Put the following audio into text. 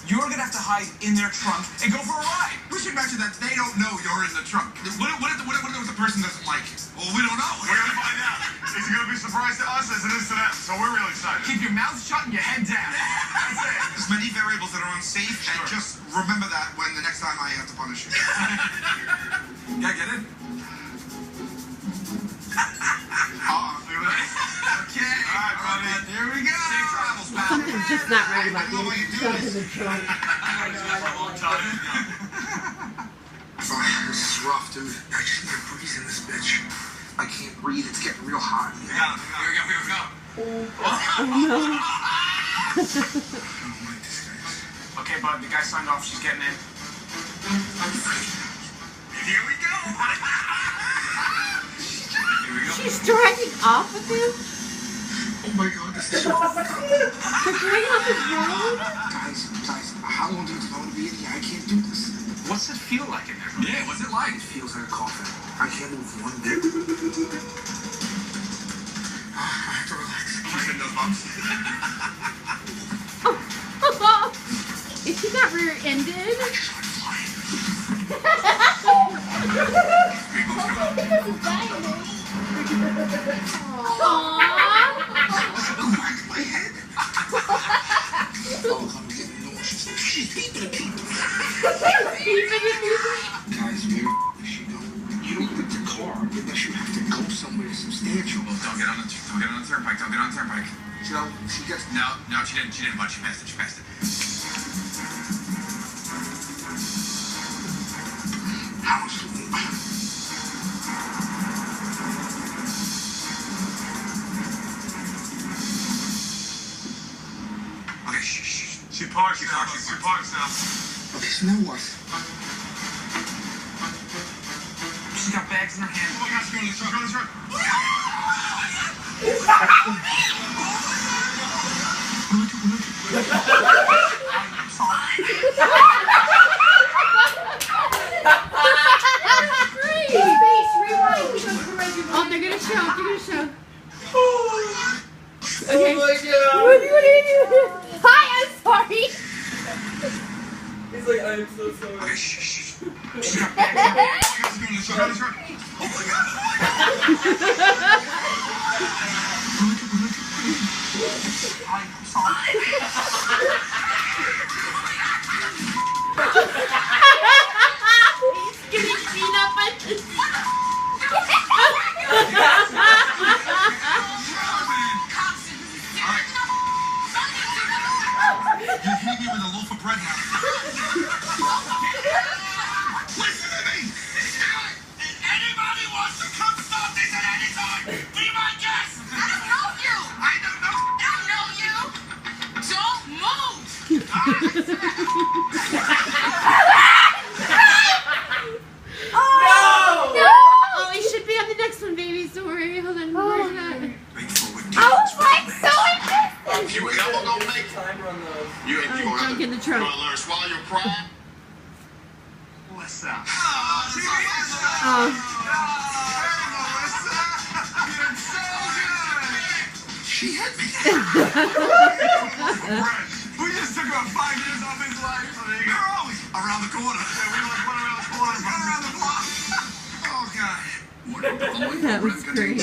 you're gonna have to hide in their trunk and go for a ride. We should mention that they don't know you're in the trunk. What if the person doesn't like it? Well, we don't know. We're gonna find out. It's gonna be a surprise to us as it is to them, so we're really excited. Keep your mouth shut and your head down. That's it. There's many variables that are unsafe, and just remember that when the next time I have to punish you. Yeah, get it? Okay. All right, buddy. Here we go. Safe travels, pal. I'm just not right about I know why you do stuff in this. the trunk. This is rough, dude. I just need a breeze in this bitch. I can't breathe. It's getting real hot in here. Here we go. Oh no. I don't like this, guys. Okay, bud, the guy signed off. She's getting in. Here we go. She's dragging off of him? Oh my god, this is so fucked up. They're going on the road? Guys, how long do you think I'm gonna be in here? I can't do this. What's it feel like in there? Yeah, what's it like? It feels like a coffin. I can't move one bit. I have to relax. She's in those bumps. Is he not rear-ended? I just want to fly. Aww. My head. Oh, I'm getting nauseous. She's beeping at people. Guys, where is she going? You don't get the car unless you have to go somewhere substantial. Well, don't get on the turnpike. Don't get on the turnpike. You know, she gets... No, she didn't. But she passed it. How much do we... Okay, shh. She parks now. Okay, so now what? She's got bags in her hand. Oh my gosh, go in the truck. Oh, they're gonna show. Okay. Oh my god! What are you doing? Hi, I'm sorry. He's like, I am so sorry. Okay, shh. She's got bags in her hand. Oh my gosh, go in the truck. Oh my god. I'm sorry. He's getting beat up by this. You hit me with a loaf of bread now. Listen to me. If anybody wants to come stop this at any time, be my guest. I don't know you. I don't know. Don't move. Oh, it should be on the next one, baby. Don't worry. Hold on. Where's that? Wait for it. I was like so invested. You ever gonna make Timer on those. You Junk in the trunk. gonna learn to swallow your pride? What's up? Oh. She hit me. We just took about 5 years off his life. You're always around the corner. We like went around the corner, run around the block. Oh, God. That was great.